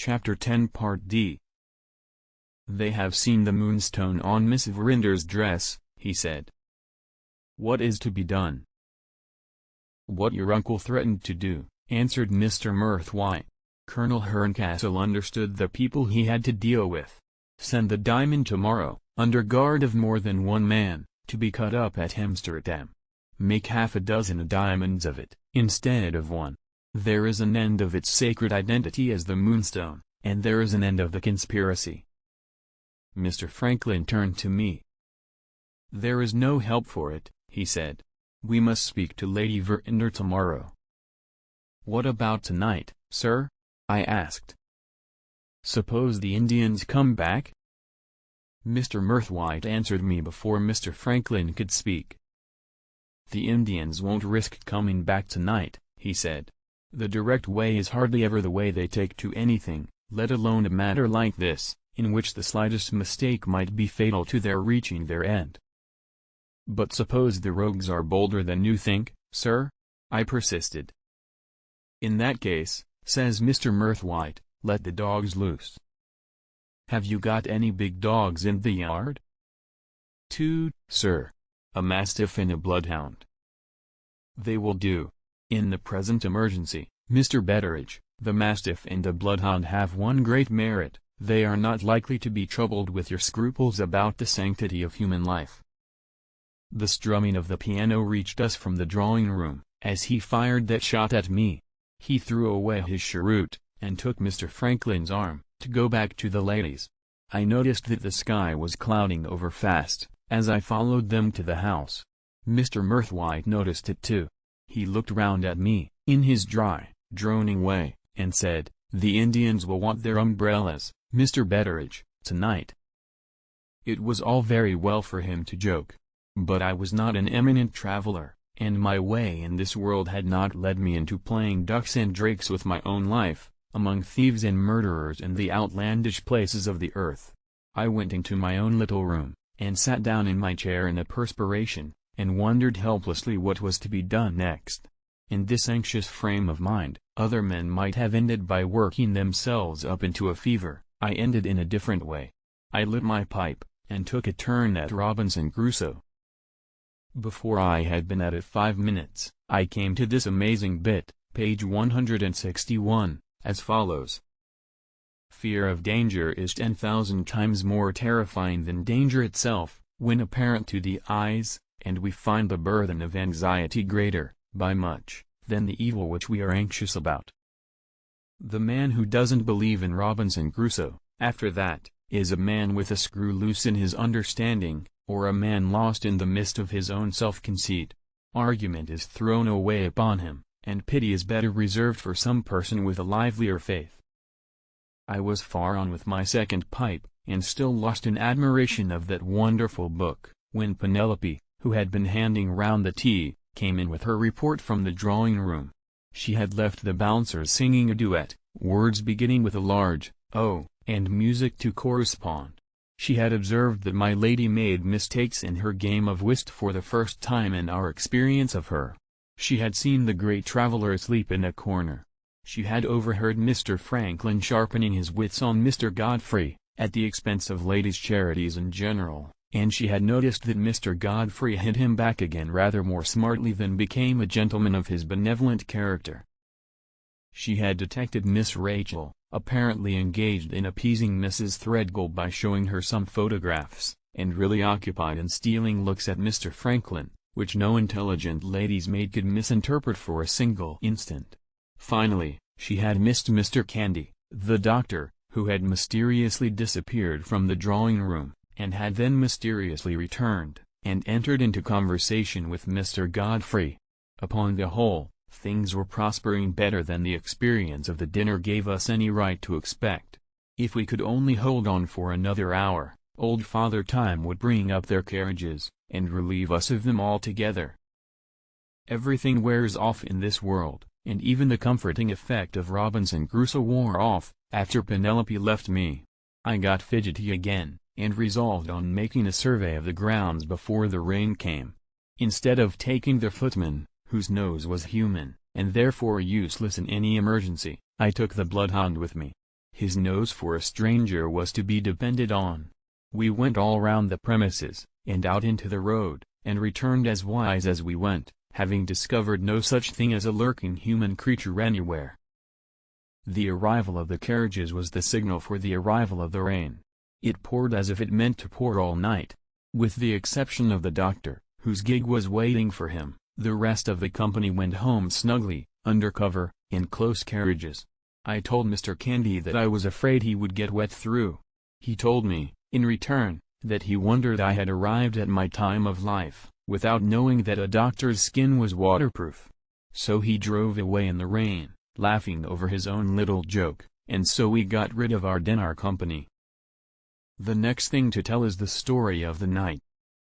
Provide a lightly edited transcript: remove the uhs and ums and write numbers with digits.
Chapter 10 Part D. They have seen the moonstone on Miss Verinder's dress, he said. What is to be done? What your uncle threatened to do, answered Mr. Murthwaite. Colonel Herncastle understood the people he had to deal with. Send the diamond tomorrow, under guard of more than one man, to be cut up at Amsterdam. Make half a dozen diamonds of it, instead of one. There is an end of its sacred identity as the moonstone, and there is an end of the conspiracy. Mr. Franklin turned to me. There is no help for it, he said. We must speak to Lady Verinder tomorrow. What about tonight, sir? I asked. Suppose the Indians come back? Mr. Murthwaite answered me before Mr. Franklin could speak. The Indians won't risk coming back tonight, he said. The direct way is hardly ever the way they take to anything, let alone a matter like this, in which the slightest mistake might be fatal to their reaching their end. But suppose the rogues are bolder than you think, sir? I persisted. In that case, says Mr. Murthwaite, let the dogs loose. Have you got any big dogs in the yard? Two, sir. A mastiff and a bloodhound. They will do. In the present emergency, Mr. Betteridge, the mastiff and the bloodhound have one great merit, they are not likely to be troubled with your scruples about the sanctity of human life. The strumming of the piano reached us from the drawing-room, as he fired that shot at me. He threw away his cheroot, and took Mr. Franklin's arm, to go back to the ladies. I noticed that the sky was clouding over fast, as I followed them to the house. Mr. Murthwaite noticed it too. He looked round at me, in his dry, droning way, and said, The Indians will want their umbrellas, Mr. Betteridge, tonight. It was all very well for him to joke. But I was not an eminent traveler, and my way in this world had not led me into playing ducks and drakes with my own life, among thieves and murderers in the outlandish places of the earth. I went into my own little room, and sat down in my chair in a perspiration, and wondered helplessly what was to be done next. In this anxious frame of mind, other men might have ended by working themselves up into a fever. I ended in a different way. I lit my pipe, and took a turn at Robinson Crusoe. Before I had been at it 5 minutes, I came to this amazing bit, page 161, as follows. Fear of danger is 10,000 times more terrifying than danger itself, when apparent to the eyes, and we find the burden of anxiety greater, by much, than the evil which we are anxious about. The man who doesn't believe in Robinson Crusoe, after that, is a man with a screw loose in his understanding, or a man lost in the mist of his own self-conceit. Argument is thrown away upon him, and pity is better reserved for some person with a livelier faith. I was far on with my second pipe, and still lost in admiration of that wonderful book, when Penelope, who had been handing round the tea, came in with her report from the drawing-room. She had left the bouncers singing a duet, words beginning with a large O, and music to correspond. She had observed that my lady made mistakes in her game of whist for the first time in our experience of her. She had seen the great traveller asleep in a corner. She had overheard Mr. Franklin sharpening his wits on Mr. Godfrey, at the expense of ladies' charities in general, and she had noticed that Mr. Godfrey hit him back again rather more smartly than became a gentleman of his benevolent character. She had detected Miss Rachel, apparently engaged in appeasing Mrs. Threadgill by showing her some photographs, and really occupied in stealing looks at Mr. Franklin, which no intelligent lady's maid could misinterpret for a single instant. Finally, she had missed Mr. Candy, the doctor, who had mysteriously disappeared from the drawing-room, and had then mysteriously returned, and entered into conversation with Mr. Godfrey. Upon the whole, things were prospering better than the experience of the dinner gave us any right to expect. If we could only hold on for another hour, old Father Time would bring up their carriages, and relieve us of them altogether. Everything wears off in this world, and even the comforting effect of Robinson Crusoe wore off, after Penelope left me. I got fidgety again, and resolved on making a survey of the grounds before the rain came. Instead of taking the footman, whose nose was human, and therefore useless in any emergency, I took the bloodhound with me. His nose for a stranger was to be depended on. We went all round the premises, and out into the road, and returned as wise as we went, having discovered no such thing as a lurking human creature anywhere. The arrival of the carriages was the signal for the arrival of the rain. It poured as if it meant to pour all night. With the exception of the doctor, whose gig was waiting for him, the rest of the company went home snugly, under cover, in close carriages. I told Mr. Candy that I was afraid he would get wet through. He told me, in return, that he wondered I had arrived at my time of life, without knowing that a doctor's skin was waterproof. So he drove away in the rain, laughing over his own little joke, and so we got rid of our company. The next thing to tell is the story of the night.